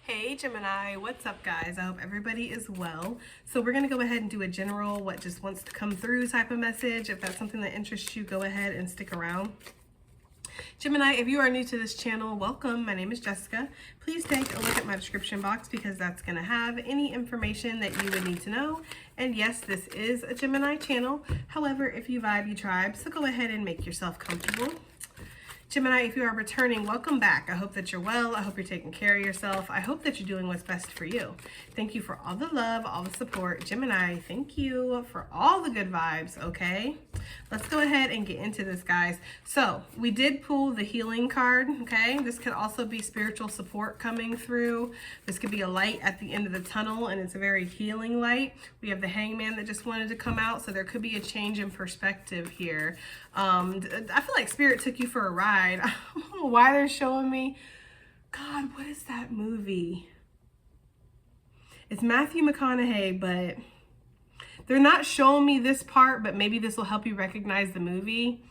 Hey Gemini, what's up guys? I hope everybody is well. So we're going to go ahead and do a general what just wants to come through type of message. If that's something that interests you, go ahead and stick around. Gemini, if you are new to this channel, welcome. My name is Jessica. Please take a look at my description box because that's going to have any information that you would need to know. And yes, this is a Gemini channel. However, if you vibe, you tribe, so go ahead and make yourself comfortable. Gemini, if you are returning, welcome back. I hope that you're well. I hope you're taking care of yourself. I hope that you're doing what's best for you. Thank you for all the love, all the support. Gemini, thank you for all the good vibes, okay? Let's go ahead and get into this, guys. So we did pull the healing card, okay? This could also be spiritual support coming through. This could be a light at the end of the tunnel, and it's a very healing light. We have the hangman that just wanted to come out, so there could be a change in perspective here. I feel like Spirit took you for a ride. I don't know why they're showing me. God, what is that movie? It's Matthew McConaughey, but they're not showing me this part, but maybe this will help you recognize the movie.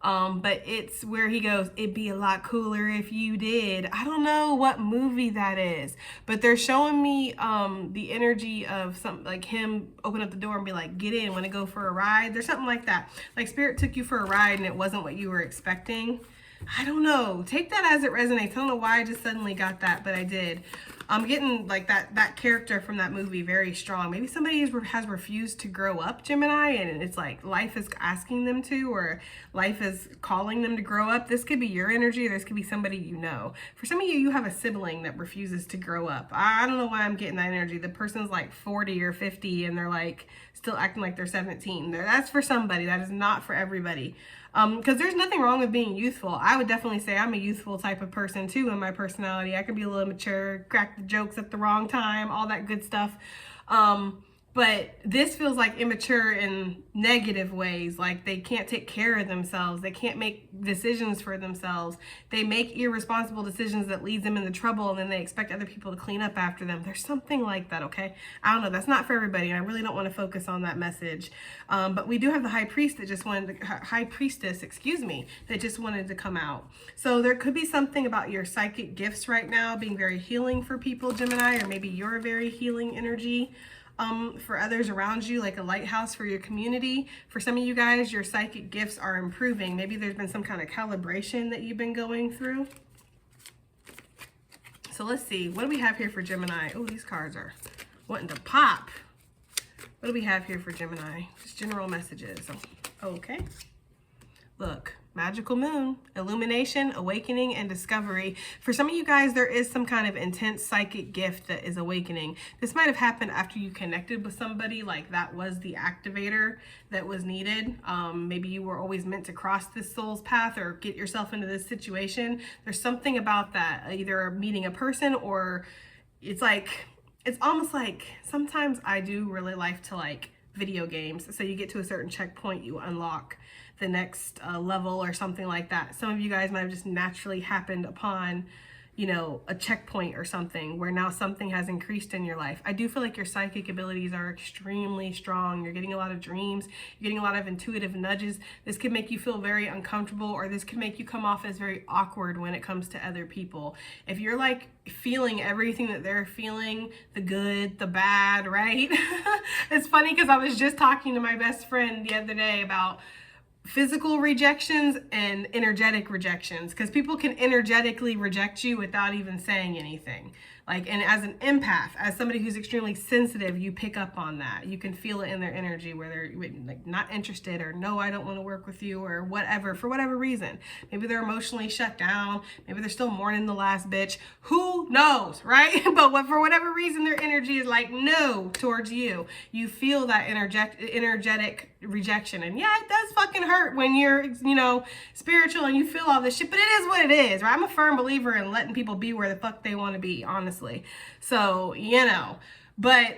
But it's where he goes, it'd be a lot cooler if you did. I don't know what movie that is, but they're showing me the energy of something like him open up the door and be like, get in, want to go for a ride? There's something like that. Like Spirit took you for a ride and it wasn't what you were expecting. I don't know. Take that as it resonates. I don't know why I just suddenly got that, but I did. I'm getting like that character from that movie very strong. Maybe somebody has refused to grow up, Gemini, and it's like life is asking them to, or life is calling them to grow up. This could be your energy. This could be somebody you know. For some of you, you have a sibling that refuses to grow up. I don't know why I'm getting that energy. The person's like 40 or 50 and they're like still acting like they're 17. That's for somebody. That is not for everybody. Because there's nothing wrong with being youthful. I would definitely say I'm a youthful type of person too in my personality. I can be a little mature, crack the jokes at the wrong time, all that good stuff. But this feels like immature in negative ways. Like they can't take care of themselves. They can't make decisions for themselves. They make irresponsible decisions that leads them into trouble, and then they expect other people to clean up after them. There's something like that, okay? I don't know. That's not for everybody, and I really don't want to focus on that message. But we do have the high priest that just wanted to, high priestess, excuse me, that just wanted to come out. So there could be something about your psychic gifts right now being very healing for people, Gemini, or maybe you're a very healing energy. For others around you, like a lighthouse for your community. For some of you guys, your psychic gifts are improving. Maybe there's been some kind of calibration that you've been going through. So let's see, what do we have here for Gemini? Oh, these cards are wanting to pop. What do we have here for Gemini? Just general messages. Okay. Look. Magical moon, illumination, awakening, and discovery. For some of you guys, there is some kind of intense psychic gift that is awakening. This might have happened after you connected with somebody, like that was the activator that was needed. Maybe you were always meant to cross this soul's path or get yourself into this situation. There's something about that, either meeting a person or it's almost like sometimes I do really like to like video games. So you get to a certain checkpoint, you unlock the next level or something like that. Some of you guys might have just naturally happened upon, you know, a checkpoint or something where now something has increased in your life. I do feel like your psychic abilities are extremely strong. You're getting a lot of dreams. You're getting a lot of intuitive nudges. This could make you feel very uncomfortable, or this could make you come off as very awkward when it comes to other people. If you're like feeling everything that they're feeling, the good, the bad, right? It's funny because I was just talking to my best friend the other day about physical rejections and energetic rejections, because people can energetically reject you without even saying anything. Like, and as an empath, as somebody who's extremely sensitive, you pick up on that. You can feel it in their energy where they're like not interested, or no, I don't want to work with you, or whatever, for whatever reason. Maybe they're emotionally shut down. Maybe they're still mourning the last bitch. Who knows, right? But for whatever reason, their energy is like no towards you. You feel that energetic rejection. And yeah, it does fucking hurt when you're, you know, spiritual and you feel all this shit, but it is what it is, right? I'm a firm believer in letting people be where the fuck they want to be, honestly. So, you know, but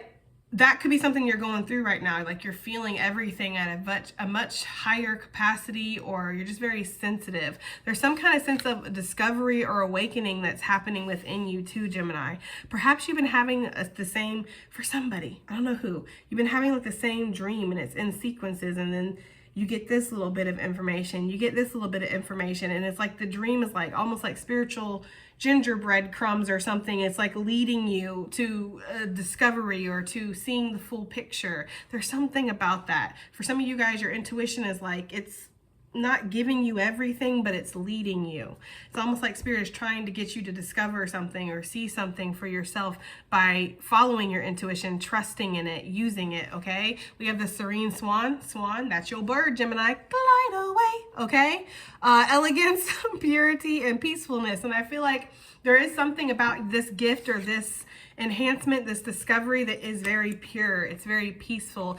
that could be something you're going through right now. Like you're feeling everything at a much higher capacity, or you're just very sensitive. There's some kind of sense of discovery or awakening that's happening within you too, Gemini. Perhaps you've been having the same, for somebody, I don't know who, you've been having like the same dream and it's in sequences, and then you get this little bit of information, you get this little bit of information, and it's like the dream is like almost like spiritual gingerbread crumbs or something. It's like leading you to a discovery or to seeing the full picture. There's something about that. For some of you guys, your intuition is like, it's not giving you everything, but it's leading you. It's almost like Spirit is trying to get you to discover something or see something for yourself by following your intuition, trusting in it, using it, okay? We have the serene swan. Swan, that's your bird, Gemini. Glide away, okay? Elegance, purity, and peacefulness. And I feel like there is something about this gift or this enhancement, this discovery that is very pure. It's very peaceful.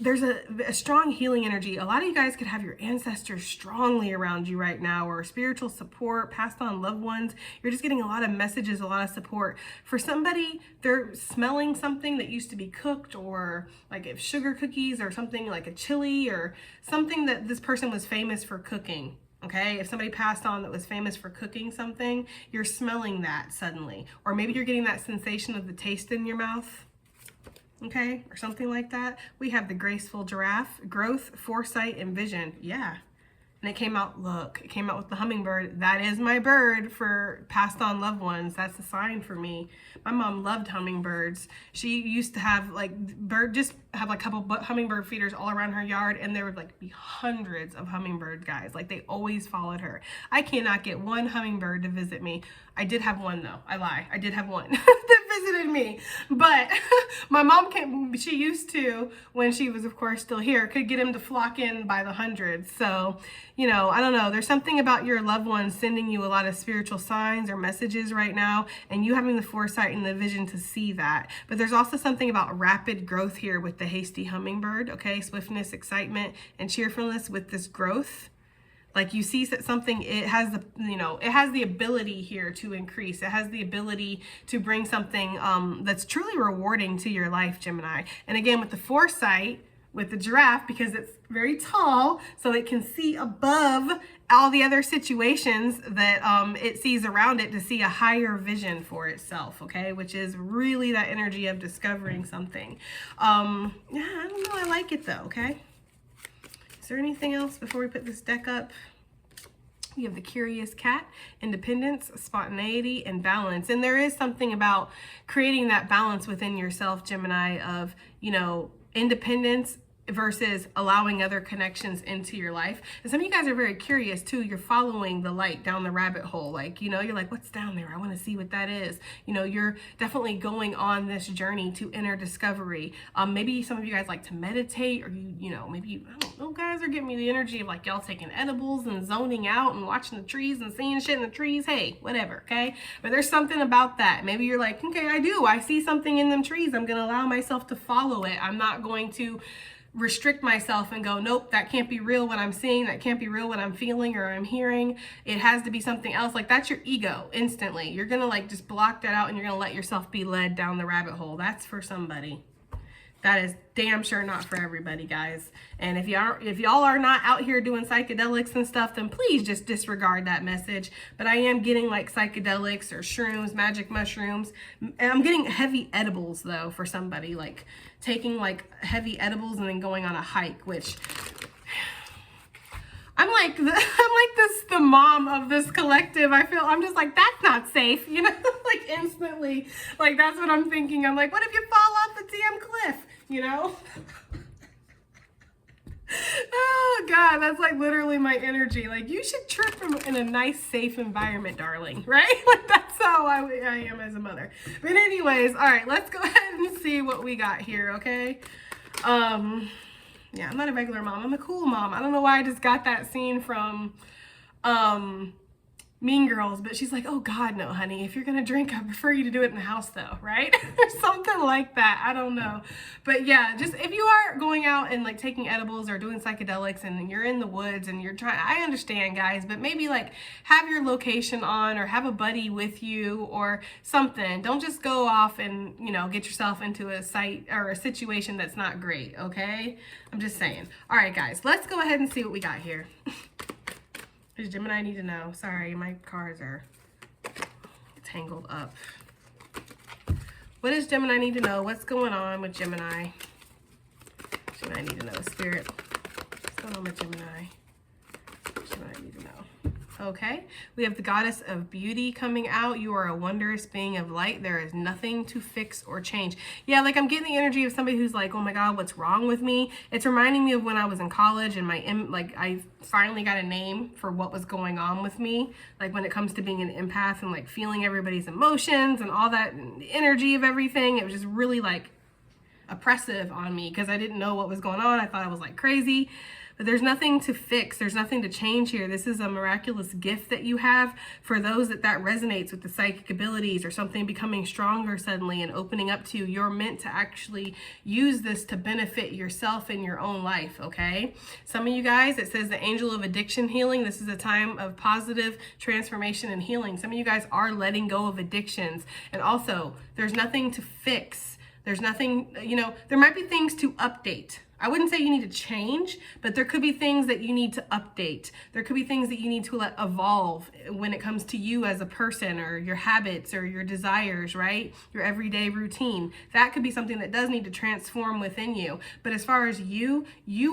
There's a strong healing energy. A lot of you guys could have your ancestors strongly around you right now, or spiritual support, passed on loved ones. You're just getting a lot of messages, a lot of support. For somebody, they're smelling something that used to be cooked, or like if sugar cookies or something like a chili or something that this person was famous for cooking. Okay, if somebody passed on that was famous for cooking something, you're smelling that suddenly. Or maybe you're getting that sensation of the taste in your mouth. Okay, or something like that. We have the graceful giraffe, growth, foresight, and vision. Yeah. And it came out, look, it came out with the hummingbird. That is my bird for passed on loved ones. That's a sign for me. My mom loved hummingbirds. She used to have like just have like a couple hummingbird feeders all around her yard, and there would like be hundreds of hummingbird guys. Like they always followed her. I cannot get one hummingbird to visit me. I did have one though. I lie. I did have one that visited me. But my mom she used to, when she was of course still here, could get him to flock in by the hundreds. So, you know, I don't know. There's something about your loved ones sending you a lot of spiritual signs or messages right now, and you having the foresight and the vision to see that. But there's also something about rapid growth here with the hasty hummingbird, okay? Swiftness, excitement, and cheerfulness with this growth. Like you see that something, it has the, you know, it has the ability here to increase. It has the ability to bring something that's truly rewarding to your life, Gemini. And again, with the foresight, with the giraffe, because it's very tall, so it can see above all the other situations that it sees around it to see a higher vision for itself, okay? Which is really that energy of discovering something. Yeah, I don't know. I like it though, okay? Is there anything else before we put this deck up? You have the curious cat, independence, spontaneity, and balance. And there is something about creating that balance within yourself, Gemini, of, you know, independence versus allowing other connections into your life. And some of you guys are very curious too. You're following the light down the rabbit hole. Like, you know, you're like, what's down there? I want to see what that is. You know, you're definitely going on this journey to inner discovery. Maybe some of you guys like to meditate, or you know, maybe, I don't know, guys are giving me the energy of like y'all taking edibles and zoning out and watching the trees and seeing shit in the trees. Hey, whatever. Okay. But there's something about that. Maybe you're like, okay, I see something in them trees. I'm going to allow myself to follow it. I'm not going to restrict myself and go, nope, that can't be real what I'm seeing, that can't be real what I'm feeling or I'm hearing. It has to be something else. Like that's your ego instantly. You're gonna like just block that out, and you're gonna let yourself be led down the rabbit hole. That's for somebody. That is damn sure not for everybody, guys. And if y'all are not out here doing psychedelics and stuff, then please just disregard that message. But I am getting like psychedelics or shrooms, magic mushrooms. And I'm getting heavy edibles though for somebody, like taking like heavy edibles and then going on a hike, which I'm like the mom of this collective. I'm just like, that's not safe, you know, like instantly, like that's what I'm thinking. I'm like, what if you fall off the damn cliff, you know? Oh God, that's like literally my energy. Like you should trip in a nice, safe environment, darling, right? Like that's how I am as a mother. But anyways, all right, let's go ahead and see what we got here, okay? Yeah, I'm not a regular mom. I'm a cool mom. I don't know why I just got that scene from Mean Girls, but she's like, oh God, no, honey. If you're going to drink, I prefer you to do it in the house though, right? Or something like that. I don't know. But yeah, just if you are going out and like taking edibles or doing psychedelics and you're in the woods and you're trying, I understand, guys, but maybe like have your location on or have a buddy with you or something. Don't just go off and, you know, get yourself into a site or a situation that's not great, okay? I'm just saying. All right, guys, let's go ahead and see what we got here. Does Gemini need to know? Sorry, my cards are tangled up. What does Gemini need to know? What's going on with Gemini? Gemini need to know. Spirit. What's going on with Gemini? Gemini need to know. Okay, we have the goddess of beauty coming out. You are a wondrous being of light. There is nothing to fix or change. Yeah, like I'm getting the energy of somebody who's like, oh my God, what's wrong with me? It's reminding me of when I was in college and I finally got a name for what was going on with me. Like when it comes to being an empath and like feeling everybody's emotions and all that energy of everything. It was just really like oppressive on me because I didn't know what was going on. I thought I was like crazy. But there's nothing to fix. There's nothing to change here. This is a miraculous gift that you have for those that resonates with the psychic abilities or something becoming stronger suddenly and opening up to you. You're meant to actually use this to benefit yourself in your own life, okay? Some of you guys, it says the angel of addiction healing. This is a time of positive transformation and healing. Some of you guys are letting go of addictions. And also, there's nothing to fix. There's nothing, there might be things to update. I wouldn't say you need to change, but there could be things that you need to update. There could be things that you need to let evolve when it comes to you as a person or your habits or your desires, right? Your everyday routine. That could be something that does need to transform within you. But as far as you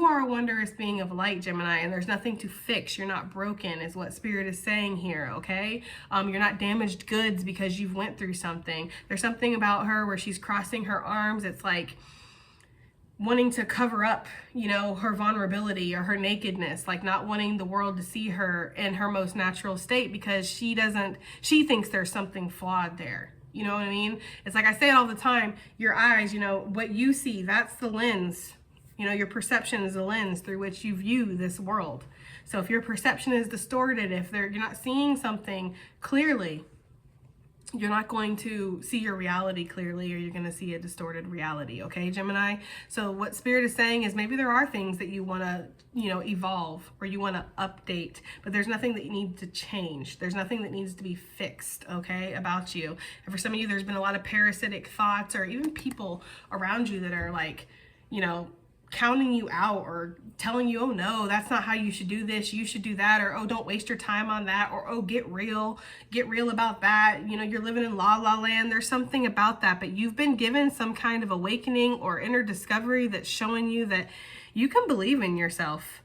are a wondrous being of light, Gemini, and there's nothing to fix. You're not broken is what Spirit is saying here, okay? You're not damaged goods because you've went through something. There's something about her where she's crossing her arms. It's like wanting to cover up, her vulnerability or her nakedness, like not wanting the world to see her in her most natural state because she thinks there's something flawed there. You know what I mean? It's like I say it all the time, your eyes, what you see, that's the lens. Your perception is the lens through which you view this world. So if your perception is distorted, if you're not seeing something clearly, you're not going to see your reality clearly, or you're going to see a distorted reality. Okay, Gemini? So what Spirit is saying is maybe there are things that you want to, evolve or you want to update, but there's nothing that you need to change. There's nothing that needs to be fixed, okay, about you. And for some of you, there's been a lot of parasitic thoughts or even people around you that are like, counting you out or telling you, oh no, that's not how you should do this, you should do that, or oh, don't waste your time on that, or oh, get real about that. You're living in la la land. There's something about that, but you've been given some kind of awakening or inner discovery that's showing you that you can believe in yourself.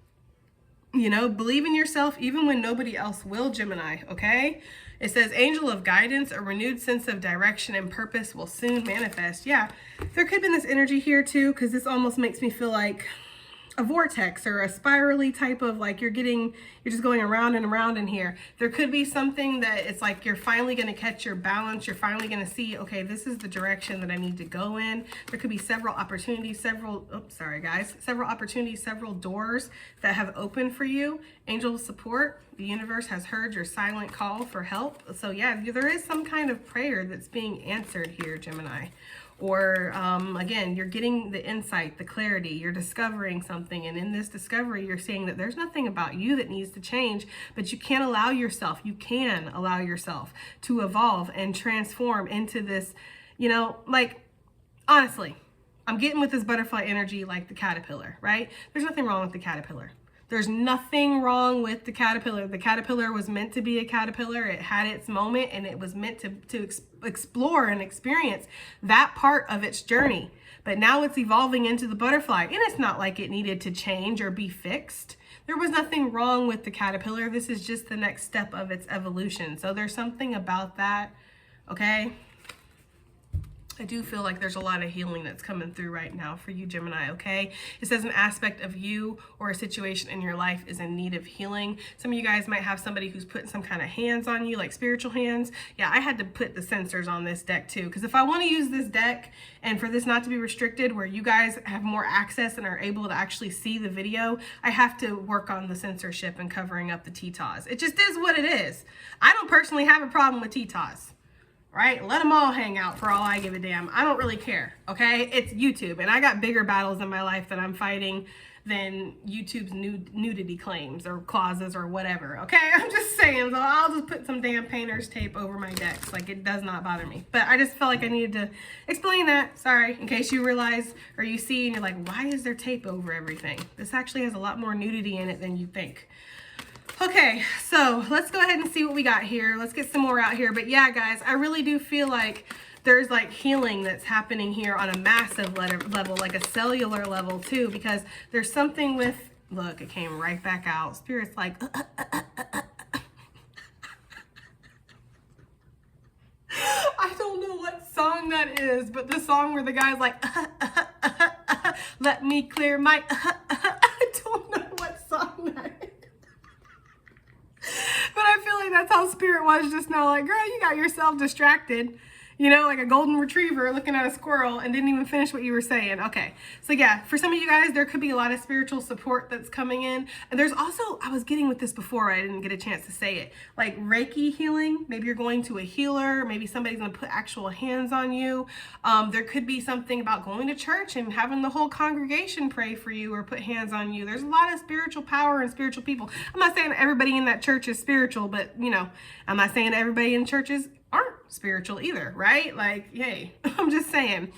Believe in yourself even when nobody else will, Gemini, okay? It says, angel of guidance, a renewed sense of direction and purpose will soon manifest. Yeah, there could have been this energy here too, because this almost makes me feel like a vortex or a spirally type of like you're just going around and around in here. There could be something that it's like you're finally going to catch your balance. You're finally going to see, okay, this is the direction that I need to go in. There could be several opportunities, several opportunities, several doors that have opened for you. Angel support. The universe has heard your silent call for help. So yeah, there is some kind of prayer that's being answered here, Gemini. Or again, you're getting the insight, the clarity, you're discovering something. And in this discovery, you're seeing that there's nothing about you that needs to change, but you can allow yourself to evolve and transform into this, like, honestly, I'm getting with this butterfly energy like the caterpillar, right? There's nothing wrong with the caterpillar. There's nothing wrong with the caterpillar. The caterpillar was meant to be a caterpillar. It had its moment and it was meant to explore and experience that part of its journey. But now it's evolving into the butterfly, and it's not like it needed to change or be fixed. There was nothing wrong with the caterpillar. This is just the next step of its evolution. So there's something about that, okay? I do feel like there's a lot of healing that's coming through right now for you, Gemini, okay? It says an aspect of you or a situation in your life is in need of healing. Some of you guys might have somebody who's putting some kind of hands on you, like spiritual hands. Yeah, I had to put the sensors on this deck too, because if I want to use this deck and for this not to be restricted, where you guys have more access and are able to actually see the video, I have to work on the censorship and covering up the TTAs. It just is what it is. I don't personally have a problem with TTAs. Right? Let them all hang out for all I give a damn. I don't really care, okay? It's YouTube, and I got bigger battles in my life that I'm fighting than YouTube's nudity claims or clauses or whatever, okay? I'm just saying, so I'll just put some damn painter's tape over my decks. Like, it does not bother me. But I just felt like I needed to explain that, sorry, in case you realize or you see and you're like, why is there tape over everything? This actually has a lot more nudity in it than you think. Okay, so let's go ahead and see what we got here. Let's get some more out here. But yeah, guys, I really do feel like there's like healing that's happening here on a massive level, like a cellular level too, because there's something with, look, it came right back out. Spirit's like, song that is, but the song where the guy's like, let me clear my, I don't know what song that is. But I feel like that's how Spirit was just now. Like, girl, you got yourself distracted. You know, like a golden retriever looking at a squirrel and didn't even finish what you were saying. Okay. So yeah, for some of you guys, there could be a lot of spiritual support that's coming in. And there's also, I was getting with this before, I didn't get a chance to say it, like Reiki healing. Maybe you're going to a healer. Maybe somebody's going to put actual hands on you. There could be something about going to church and having the whole congregation pray for you or put hands on you. There's a lot of spiritual power and spiritual people. I'm not saying everybody in that church is spiritual, but you know, I'm not saying everybody in churches aren't spiritual either, right? Like, yay. I'm just saying.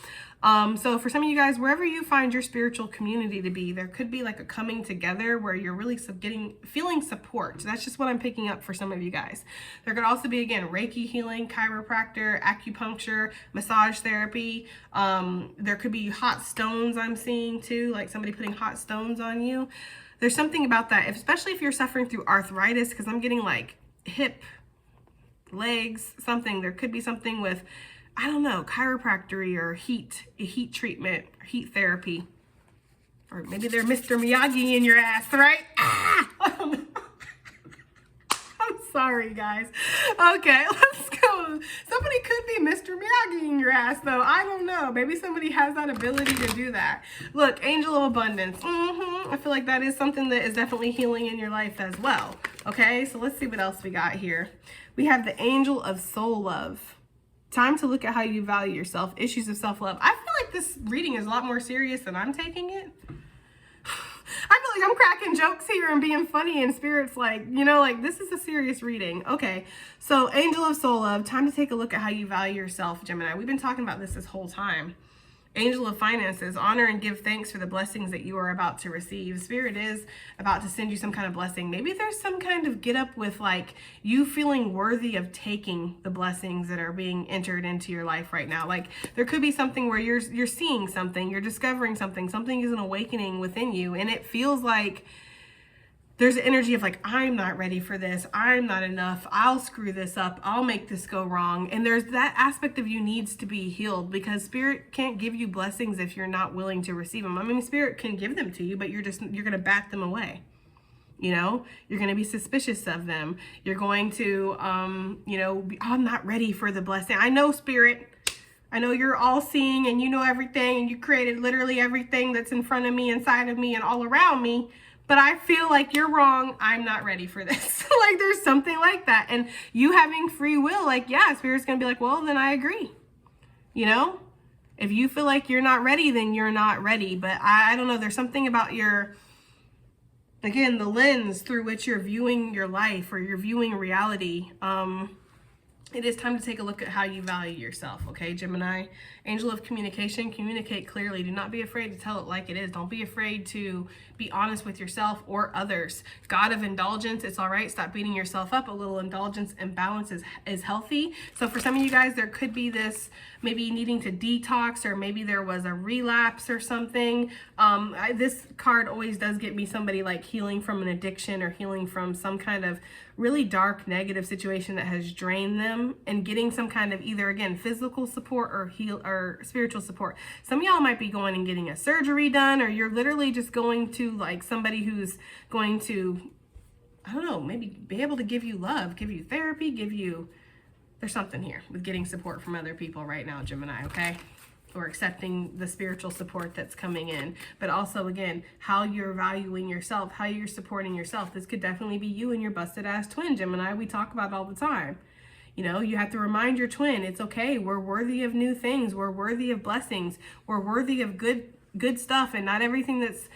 So for some of you guys, wherever you find your spiritual community to be, there could be like a coming together where you're really feeling support. That's just what I'm picking up for some of you guys. There could also be, again, Reiki healing, chiropractor, acupuncture, massage therapy. There could be hot stones I'm seeing too, like somebody putting hot stones on you. There's something about that, especially if you're suffering through arthritis, because I'm getting like hip, legs, something. There could be something with, I don't know, chiropractic or heat treatment, heat therapy. Or maybe they're Mr. Miyagi in your ass, right? I'm sorry, guys. Okay, let's go. Somebody could be Mr. Miyagi in your ass, though. I don't know. Maybe somebody has that ability to do that. Look, Angel of Abundance. I feel like that is something that is definitely healing in your life as well. Okay, so let's see what else we got here. We have the Angel of Soul Love. Time to look at how you value yourself. Issues of self-love. I feel like this reading is a lot more serious than I'm taking it. I feel like I'm cracking jokes here and being funny, and Spirit's like, you know, like this is a serious reading. Okay, so Angel of Soul Love. Time to take a look at how you value yourself, Gemini. We've been talking about this whole time. Angel of Finances, honor and give thanks for the blessings that you are about to receive. Spirit is about to send you some kind of blessing. Maybe there's some kind of get up with like you feeling worthy of taking the blessings that are being entered into your life right now. Like there could be something where you're seeing something, you're discovering something is an awakening within you, and it feels like there's an energy of like, I'm not ready for this. I'm not enough. I'll screw this up. I'll make this go wrong. And there's that aspect of you needs to be healed, because Spirit can't give you blessings if you're not willing to receive them. I mean, Spirit can give them to you, but you're going to bat them away. You know, you're going to be suspicious of them. You're going to, you know, I'm not ready for the blessing. I know, Spirit. I know you're all seeing and you know everything, and you created literally everything that's in front of me, inside of me, and all around me. But I feel like you're wrong. I'm not ready for this. Like there's something like that. And you having free will, like, yeah, Spirit's going to be like, well, then I agree. You know, if you feel like you're not ready, then you're not ready. But I don't know. There's something about your, again, the lens through which you're viewing your life or you're viewing reality. It is time to take a look at how you value yourself, okay, Gemini? Angel of Communication, communicate clearly. Do not be afraid to tell it like it is. Don't be afraid to be honest with yourself or others. God of Indulgence, it's all right. Stop beating yourself up. A little indulgence and balance is healthy. So for some of you guys, there could be this maybe needing to detox, or maybe there was a relapse or something. This card always does get me somebody like healing from an addiction or healing from some kind of really dark negative situation that has drained them, and getting some kind of either, again, physical support or spiritual support. Some of y'all might be going and getting a surgery done, or you're literally just going to like somebody who's going to, I don't know, maybe be able to give you love, give you therapy, there's something here with getting support from other people right now, Gemini, okay? Or accepting the spiritual support that's coming in. But also, again, how you're valuing yourself, how you're supporting yourself. This could definitely be you and your busted ass twin, Gemini. We talk about it all the time. You know, you have to remind your twin, it's okay. We're worthy of new things. We're worthy of blessings. We're worthy of good stuff, and not everything that's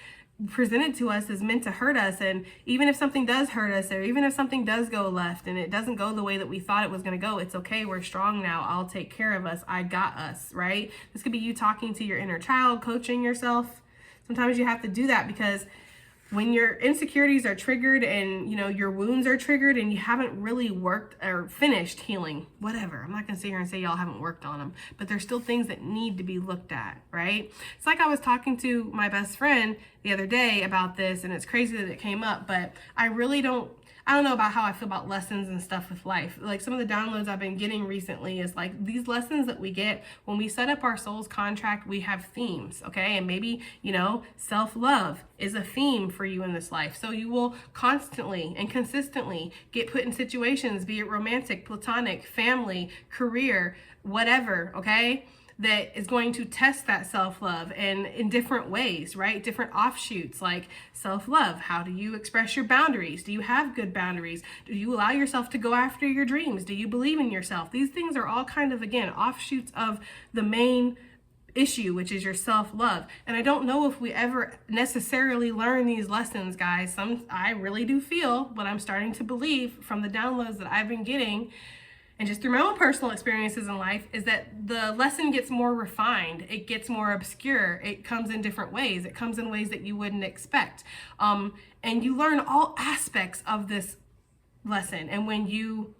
presented to us is meant to hurt us. And even if something does hurt us, or even if something does go left and it doesn't go the way that we thought it was going to go, it's okay. We're strong now. I'll take care of us. I got us, right? This could be you talking to your inner child, coaching yourself. Sometimes you have to do that, because when your insecurities are triggered and, you know, your wounds are triggered and you haven't really worked or finished healing, whatever. I'm not going to sit here and say y'all haven't worked on them, but there's still things that need to be looked at, right? It's like I was talking to my best friend the other day about this, and it's crazy that it came up, but I I don't know about how I feel about lessons and stuff with life. Like some of the downloads I've been getting recently is like these lessons that we get when we set up our soul's contract, we have themes, okay? And maybe, you know, self-love is a theme for you in this life. So you will constantly and consistently get put in situations, be it romantic, platonic, family, career, whatever, okay? That is going to test that self-love and in different ways, right? Different offshoots like self-love. How do you express your boundaries? Do you have good boundaries? Do you allow yourself to go after your dreams? Do you believe in yourself? These things are all kind of, again, offshoots of the main issue, which is your self-love. And I don't know if we ever necessarily learn these lessons, guys. I really do feel what I'm starting to believe from the downloads that I've been getting and just through my own personal experiences in life, is that the lesson gets more refined. It gets more obscure. It comes in different ways. It comes in ways that you wouldn't expect. And you learn all aspects of this lesson. And when you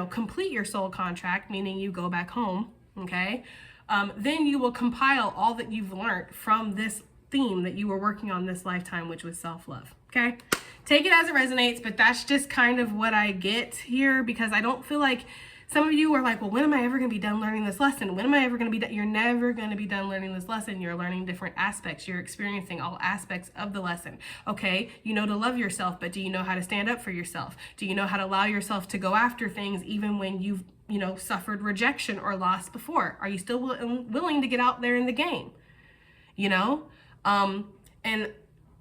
complete your soul contract, meaning you go back home, okay, then you will compile all that you've learned from this theme that you were working on this lifetime, which was self-love, okay? Take it as it resonates, but that's just kind of what I get here, because I don't feel like some of you are like, well, when am I ever going to be done learning this lesson? When am I ever going to be done? You're never going to be done learning this lesson. You're learning different aspects. You're experiencing all aspects of the lesson. Okay, you know to love yourself, but do you know how to stand up for yourself? Do you know how to allow yourself to go after things even when you've, suffered rejection or loss before? Are you still willing to get out there in the game? And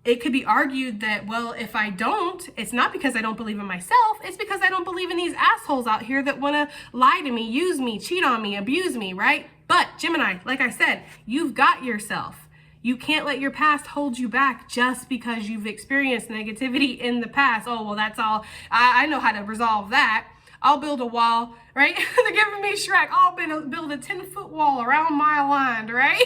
it could be argued that, well, if I don't, it's not because I don't believe in myself. It's because I don't believe in these assholes out here that want to lie to me, use me, cheat on me, abuse me, right? But Gemini, like I said, you've got yourself. You can't let your past hold you back just because you've experienced negativity in the past. Oh, well, that's all. I know how to resolve that. I'll build a wall, right? They're giving me Shrek. I'll build a 10-foot wall around my land, right?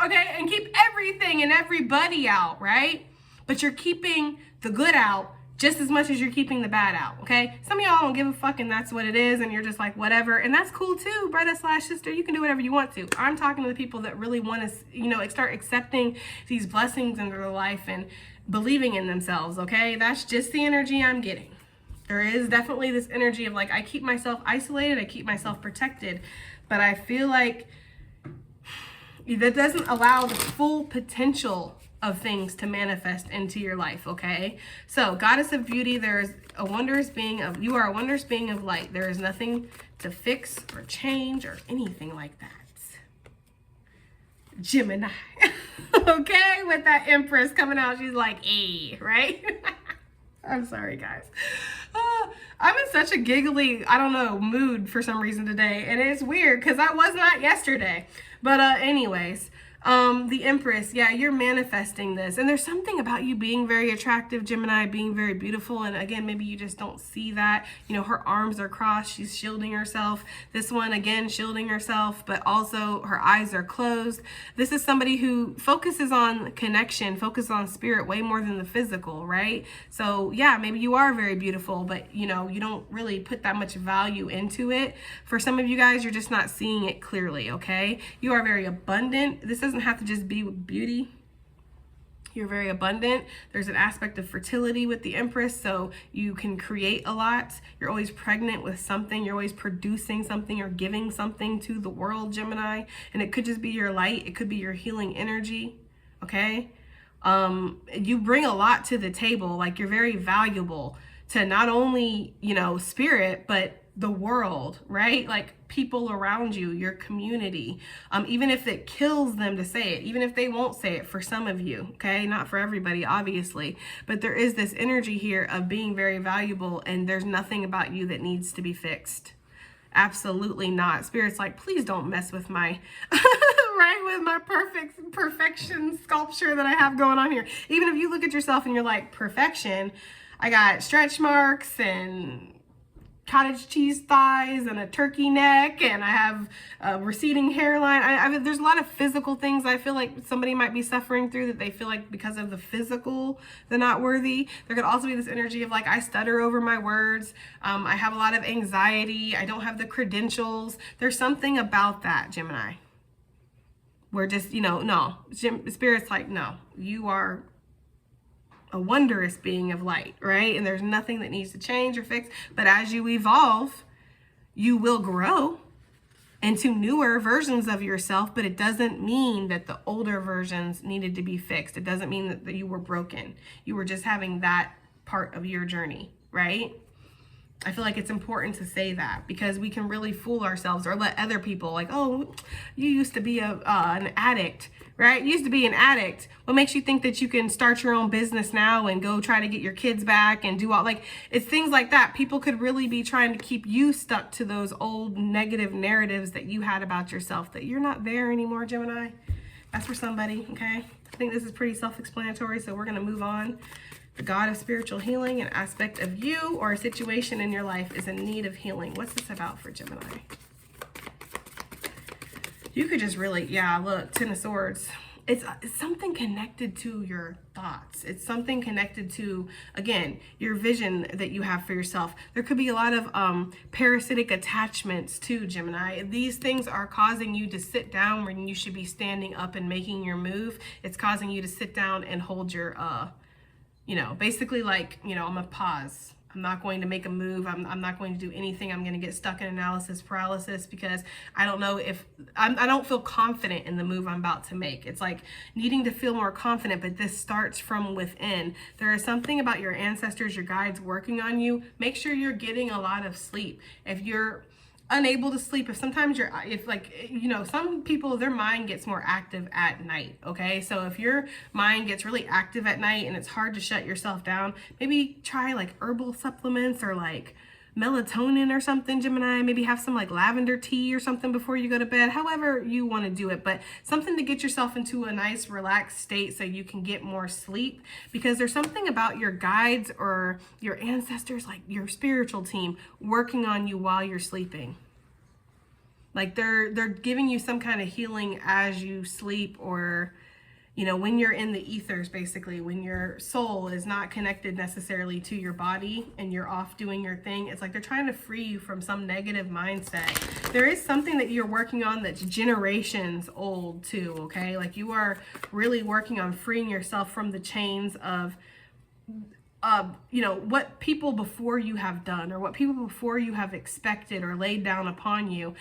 Okay, and keep everything and everybody out, right? But you're keeping the good out just as much as you're keeping the bad out, okay? Some of y'all don't give a fuck and that's what it is, and you're just like, whatever, and that's cool too, brother/sister. You can do whatever you want to. I'm talking to the people that really want to, start accepting these blessings into their life and believing in themselves, okay? That's just the energy I'm getting. There is definitely this energy of like, I keep myself isolated, I keep myself protected, but I feel like that doesn't allow the full potential of things to manifest into your life, okay? So, Goddess of Beauty, you are a wondrous being of light. There is nothing to fix or change or anything like that. Gemini, okay? With that Empress coming out, she's like, hey, right? I'm sorry, guys. I'm in such a giggly, mood for some reason today. And it's weird because I was not yesterday. But anyways, the Empress, yeah, you're manifesting this. And there's something about you being very attractive, Gemini, being very beautiful. And again, maybe you just don't see that. Her arms are crossed. She's shielding herself. This one, again, shielding herself, but also her eyes are closed. This is somebody who focuses on connection, focuses on spirit way more than the physical, right? So yeah, maybe you are very beautiful, but you don't really put that much value into it. For some of you guys, you're just not seeing it clearly, okay? You are very abundant. This doesn't have to just be with beauty. You're very abundant. There's an aspect of fertility with the Empress, so you can create a lot. You're always pregnant with something. You're always producing something or giving something to the world, Gemini. And it could just be your light. It could be your healing energy, okay? You bring a lot to the table. Like, you're very valuable to not only, spirit, but the world, right? Like people around you, your community, even if it kills them to say it, even if they won't say it for some of you, okay? Not for everybody, obviously, but there is this energy here of being very valuable, and there's nothing about you that needs to be fixed. Absolutely not. Spirit's like, please don't mess with my, right, with my perfection sculpture that I have going on here. Even if you look at yourself and you're like, perfection, I got stretch marks and cottage cheese thighs and a turkey neck, and I have a receding hairline. There's a lot of physical things I feel like somebody might be suffering through, that they feel like because of the physical they're not worthy. There could also be this energy of like, I stutter over my words, I have a lot of anxiety, I don't have the credentials. There's something about that, Gemini. We're just, no, Spirit's like, no, you are a wondrous being of light, right? And there's nothing that needs to change or fix. But as you evolve, you will grow into newer versions of yourself, but it doesn't mean that the older versions needed to be fixed. It doesn't mean that you were broken. You were just having that part of your journey, right? I feel like it's important to say that, because we can really fool ourselves or let other people like, oh, you used to be an addict, right? You used to be an addict. What makes you think that you can start your own business now and go try to get your kids back and do all, like, it's things like that. People could really be trying to keep you stuck to those old negative narratives that you had about yourself, that you're not there anymore, Gemini. That's for somebody, okay? I think this is pretty self-explanatory, so we're going to move on. The God of spiritual healing, an aspect of you or a situation in your life is in need of healing. What's this about for Gemini? You could just really, yeah, look, Ten of Swords. It's something connected to your thoughts. It's something connected to, again, your vision that you have for yourself. There could be a lot of parasitic attachments too, Gemini. These things are causing you to sit down when you should be standing up and making your move. It's causing you to sit down and hold your, you know, basically like, you know, I'm gonna pause. I'm not going to make a move. I'm not going to do anything. I'm going to get stuck in analysis paralysis because I don't know if, I don't feel confident in the move I'm about to make. It's like needing to feel more confident, but this starts from within. There is something about your ancestors, your guides working on you. Make sure you're getting a lot of sleep. If you're unable to sleep, if like, you know, some people, their mind gets more active at night, okay? So if your mind gets really active at night and it's hard to shut yourself down, maybe try like herbal supplements or like melatonin or something, Gemini. Maybe have some like lavender tea or something before you go to bed, however you want to do it, but something to get yourself into a nice relaxed state so you can get more sleep, because there's something about your guides or your ancestors, like your spiritual team, working on you while you're sleeping. Like they're giving you some kind of healing as you sleep, or you know, when you're in the ethers, basically, when your soul is not connected necessarily to your body and you're off doing your thing, it's like they're trying to free you from some negative mindset. There is something that you're working on that's generations old too, okay? Like you are really working on freeing yourself from the chains of you know, what people before you have done or what people before you have expected or laid down upon you.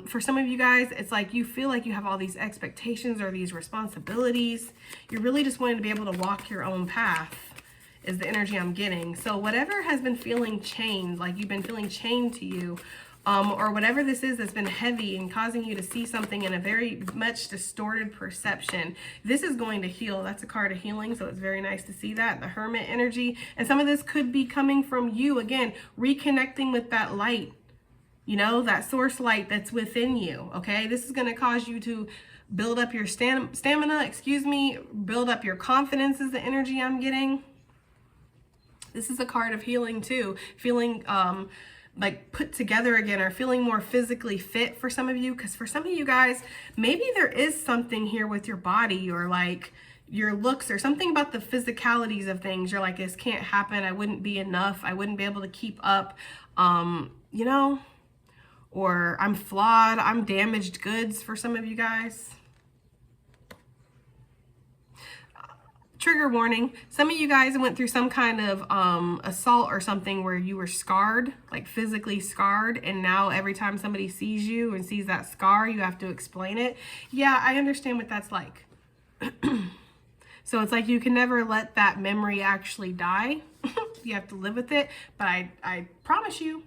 For some of you guys, it's like you feel like you have all these expectations or these responsibilities. You're really just wanting to be able to walk your own path is the energy I'm getting. So whatever has been feeling chained, like you've been feeling chained to you, or whatever this is that's been heavy and causing you to see something in a very much distorted perception, this is going to heal. That's a card of healing, so it's very nice to see that, the Hermit energy. And some of this could be coming from you, again, reconnecting with that light, you know, that source light that's within you, okay? This is going to cause you to build up your stamina, build up your confidence is the energy I'm getting. This is a card of healing too, feeling like put together again, or feeling more physically fit for some of you. Because for some of you guys, maybe there is something here with your body or like your looks or something about the physicalities of things. You're like, this can't happen. I wouldn't be enough. I wouldn't be able to keep up, you know, or I'm flawed. I'm damaged goods for some of you guys. Trigger warning, some of you guys went through some kind of assault or something where you were scarred, like physically scarred, and now every time somebody sees you and sees that scar, you have to explain it. Yeah, I understand what that's like. So it's like you can never let that memory actually die. You have to live with it, but I promise you,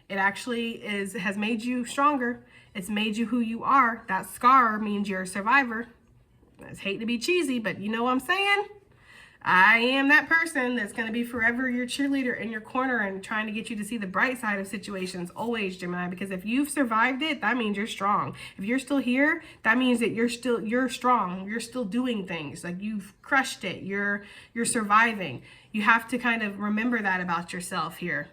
it actually has made you stronger. It's made you who you are. That scar means you're a survivor. I hate to be cheesy, but you know what I'm saying? I am that person that's going to be forever your cheerleader in your corner and trying to get you to see the bright side of situations always, Gemini, because if you've survived it, that means you're strong. If you're still here, that means that you're strong. You're still doing things. Like you've crushed it. You're surviving. You have to kind of remember that about yourself here.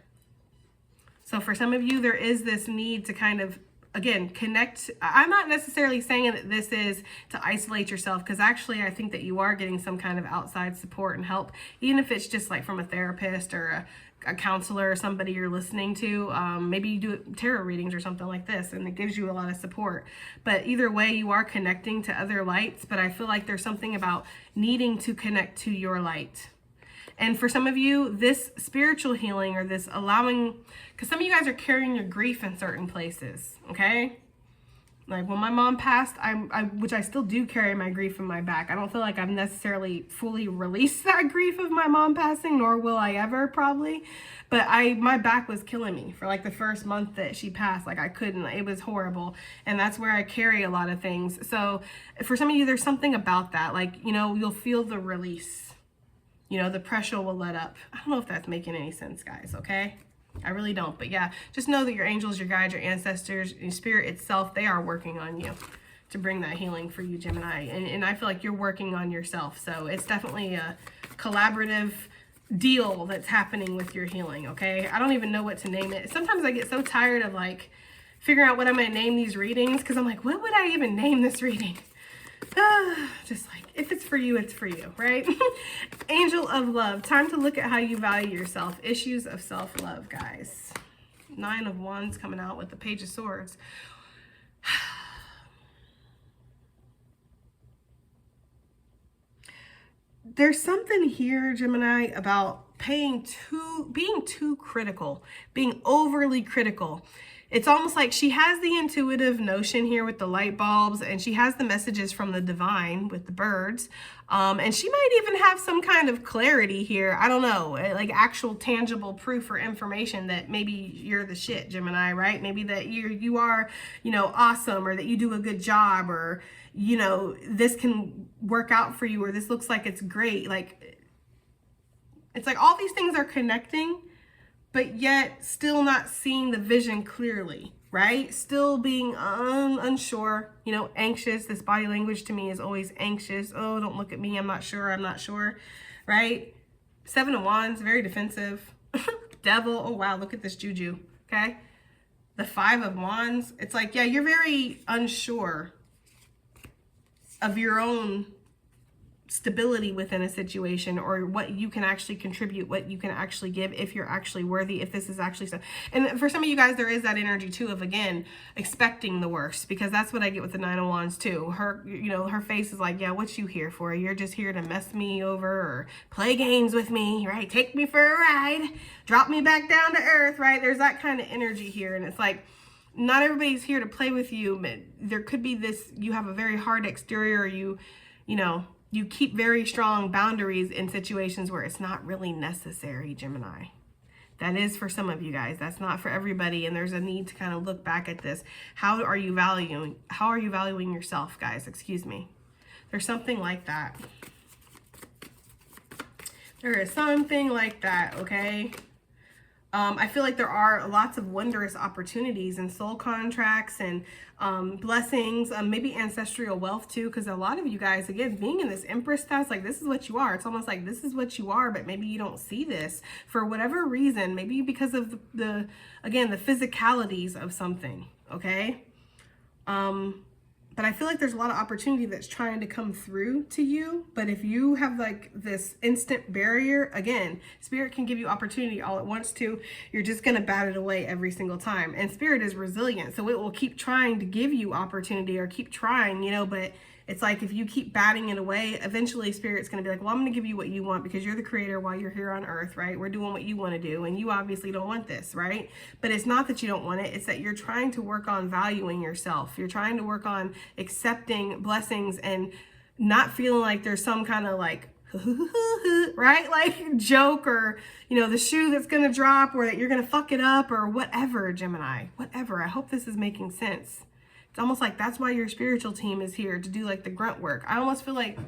So for some of you, there is this need to kind of, again, connect. I'm not necessarily saying that this is to isolate yourself, because actually I think that you are getting some kind of outside support and help, even if it's just like from a therapist or a counselor or somebody you're listening to. Maybe you do tarot readings or something like this, and it gives you a lot of support. But either way, you are connecting to other lights, but I feel like there's something about needing to connect to your light. And for some of you, this spiritual healing or this allowing, because some of you guys are carrying your grief in certain places, okay? Like when my mom passed, which I still do carry my grief in my back. I don't feel like I've necessarily fully released that grief of my mom passing, nor will I ever probably. But my back was killing me for like the first month that she passed. Like I couldn't, it was horrible. And that's where I carry a lot of things. So for some of you, there's something about that. Like, you know, you'll feel the release. You know, the pressure will let up. I don't know if that's making any sense, guys, okay? I really don't, but yeah, just know that your angels, your guides, your ancestors, your spirit itself, they are working on you to bring that healing for you, Gemini. And I feel like you're working on yourself. So it's definitely a collaborative deal that's happening with your healing, okay? I don't even know what to name it. Sometimes I get so tired of like figuring out what I'm going to name these readings because I'm like, what would I even name this reading? Just like, if it's for you, it's for you, right? Angel of love. Time to look at how you value yourself. Issues of self-love, guys. 9 of Wands coming out with the Page of Swords. There's something here, Gemini, about being too critical, being overly critical. It's almost like she has the intuitive notion here with the light bulbs, and she has the messages from the divine with the birds. And she might even have some kind of clarity here. I don't know, like actual tangible proof or information that maybe you're the shit, Gemini, right? Maybe that you are, you know, awesome, or that you do a good job, or, you know, this can work out for you, or this looks like it's great. Like, it's like all these things are connecting, but yet still not seeing the vision clearly, right? Still being unsure, you know, anxious. This body language to me is always anxious. Oh, don't look at me. I'm not sure, right? 7 of Wands, very defensive. Devil, oh wow, look at this juju, okay? The 5 of Wands, it's like, yeah, you're very unsure of your own stability within a situation, or what you can actually contribute, what you can actually give, if you're actually worthy, if this is actually so. And for some of you guys, there is that energy too of, again, expecting the worst, because that's what I get with the 9 of Wands too. Her, you know, her face is like, yeah, what you here for? You're just here to mess me over or play games with me, right? Take me for a ride, drop me back down to earth, right? There's that kind of energy here. And it's like, not everybody's here to play with you, but there could be this, you have a very hard exterior, you know, you keep very strong boundaries in situations where it's not really necessary, Gemini. That is for some of you guys. That's not for everybody. And there's a need to kind of look back at this. How are you valuing yourself, guys? Excuse me. There's something like that. There is something like that, okay? I feel like there are lots of wondrous opportunities and soul contracts and blessings, maybe ancestral wealth too, because a lot of you guys, again, being in this Empress status, like this is what you are. It's almost like this is what you are, but maybe you don't see this for whatever reason, maybe because of again, the physicalities of something, okay? But I feel like there's a lot of opportunity that's trying to come through to you. But if you have like this instant barrier, again, Spirit can give you opportunity all at once too. You're just going to bat it away every single time. And Spirit is resilient. So it will keep trying to give you opportunity, or keep trying, you know, but it's like if you keep batting it away, eventually Spirit's going to be like, well, I'm going to give you what you want because you're the creator while you're here on earth, right? We're doing what you want to do. And you obviously don't want this, right? But it's not that you don't want it. It's that you're trying to work on valuing yourself. You're trying to work on accepting blessings and not feeling like there's some kind of like, right? Like joke, or, you know, the shoe that's going to drop, or that you're going to fuck it up, or whatever, Gemini, whatever. I hope this is making sense. It's almost like that's why your spiritual team is here, to do like the grunt work. I almost feel like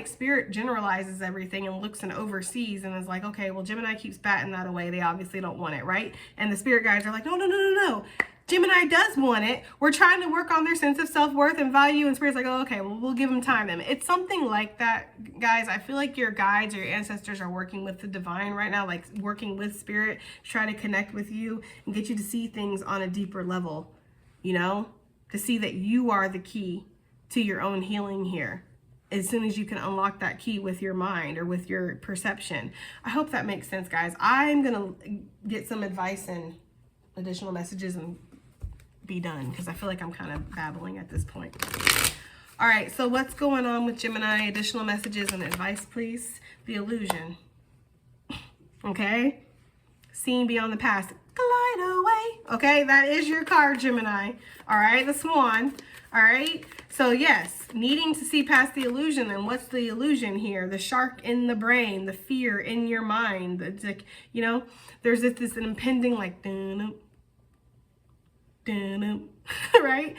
Spirit generalizes everything and looks and oversees and is like, okay, well, Gemini keeps batting that away. They obviously don't want it, right? And the Spirit guides are like, no. Gemini does want it. We're trying to work on their sense of self-worth and value. And Spirit's like, oh, okay, well, we'll give them time then. It's something like that, guys. I feel like your guides or your ancestors are working with the divine right now, like working with Spirit to try to connect with you and get you to see things on a deeper level, you know, to see that you are the key to your own healing here. As soon as you can unlock that key with your mind or with your perception. I hope that makes sense, guys. I'm going to get some advice and additional messages and be done, because I feel like I'm kind of babbling at this point. All right, so what's going on with Gemini? Additional messages and advice, please. The illusion. Okay? Seeing beyond the past. Glide away. Okay, that is your card, Gemini. All right, the swan. All right, so yes, needing to see past the illusion. And what's the illusion here? The shark in the brain, the fear in your mind. It's like, you know, there's this impending like, dun, dun, dun, right?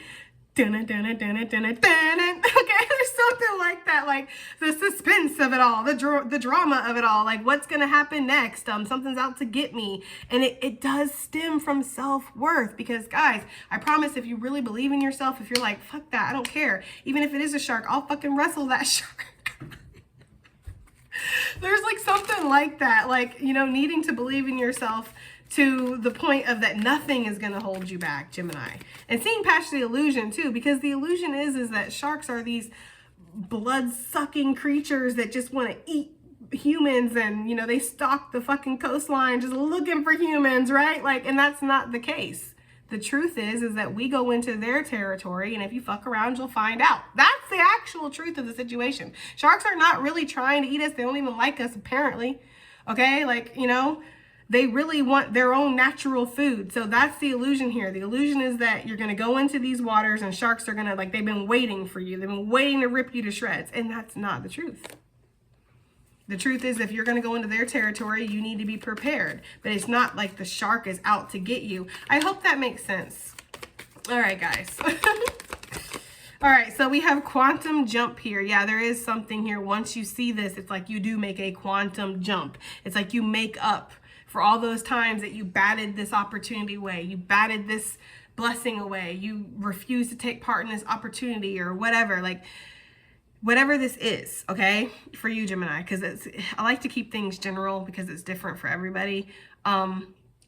Dun, dun, dun, dun, dun, dun, dun. Okay, there's something like that, like the suspense of it all, the drama of it all, like what's gonna happen next. Something's out to get me, and it does stem from self-worth. Because guys, I promise, if you really believe in yourself, if you're like, fuck that, I don't care, even if it is a shark, I'll fucking wrestle that shark. There's like something like that, like, you know, needing to believe in yourself to the point of that nothing is going to hold you back, Gemini. And seeing past the illusion too, because the illusion is that sharks are these blood-sucking creatures that just want to eat humans, and, you know, they stalk the fucking coastline just looking for humans, right? Like, and that's not the case. The truth is that we go into their territory, and if you fuck around, you'll find out. That's the actual truth of the situation. Sharks are not really trying to eat us. They don't even like us, apparently. Okay? Like, you know, they really want their own natural food. So that's the illusion here. The illusion is that you're going to go into these waters and sharks are going to, like, they've been waiting for you. They've been waiting to rip you to shreds. And that's not the truth. The truth is, if you're going to go into their territory, you need to be prepared. But it's not like the shark is out to get you. I hope that makes sense. All right, guys. All right, so we have quantum jump here. Yeah, there is something here. Once you see this, it's like you do make a quantum jump. It's like you make up for all those times that you batted this opportunity away. You batted this blessing away. You refuse to take part in this opportunity or whatever. Like, whatever this is, okay, for you, Gemini, because I like to keep things general because it's different for everybody.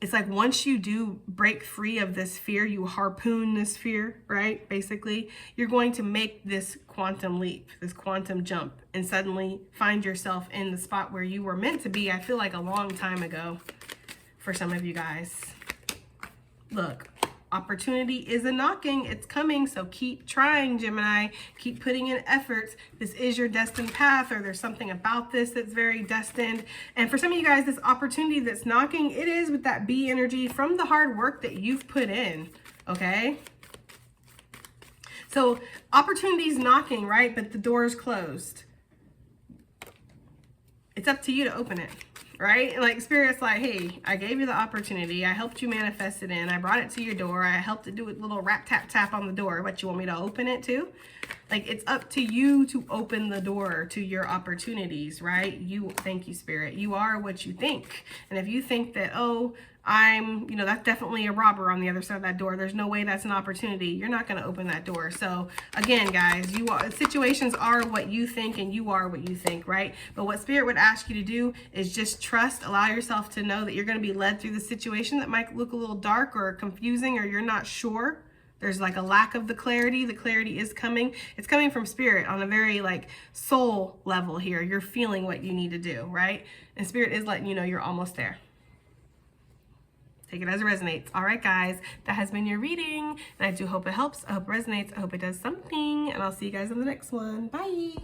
It's like once you do break free of this fear, you harpoon this fear, right? Basically, you're going to make this quantum leap, this quantum jump, and suddenly find yourself in the spot where you were meant to be, I feel like a long time ago for some of you guys. Look. Opportunity is a knocking. It's coming. So keep trying, Gemini. Keep putting in efforts. This is your destined path, or there's something about this that's very destined. And for some of you guys, this opportunity that's knocking, it is with that bee energy from the hard work that you've put in. Okay. So opportunity's knocking, right? But the door is closed. It's up to you to open it. Right? Like Spirit's like, hey, I gave you the opportunity. I helped you manifest it in. I brought it to your door. I helped to do a little rap, tap, tap on the door. What, you want me to open it too? Like, it's up to you to open the door to your opportunities, right? Thank you, Spirit. You are what you think. And if you think that, oh, you know, that's definitely a robber on the other side of that door, there's no way that's an opportunity, you're not going to open that door. So again, guys, situations are what you think, and you are what you think, right? But what Spirit would ask you to do is just trust, allow yourself to know that you're going to be led through the situation that might look a little dark or confusing, or you're not sure. There's like a lack of the clarity. The clarity is coming. It's coming from Spirit on a very like soul level here. You're feeling what you need to do, right? And Spirit is letting you know you're almost there. Take it as it resonates. All right, guys, that has been your reading, and I do hope it helps. I hope it resonates. I hope it does something, and I'll see you guys in the next one. Bye.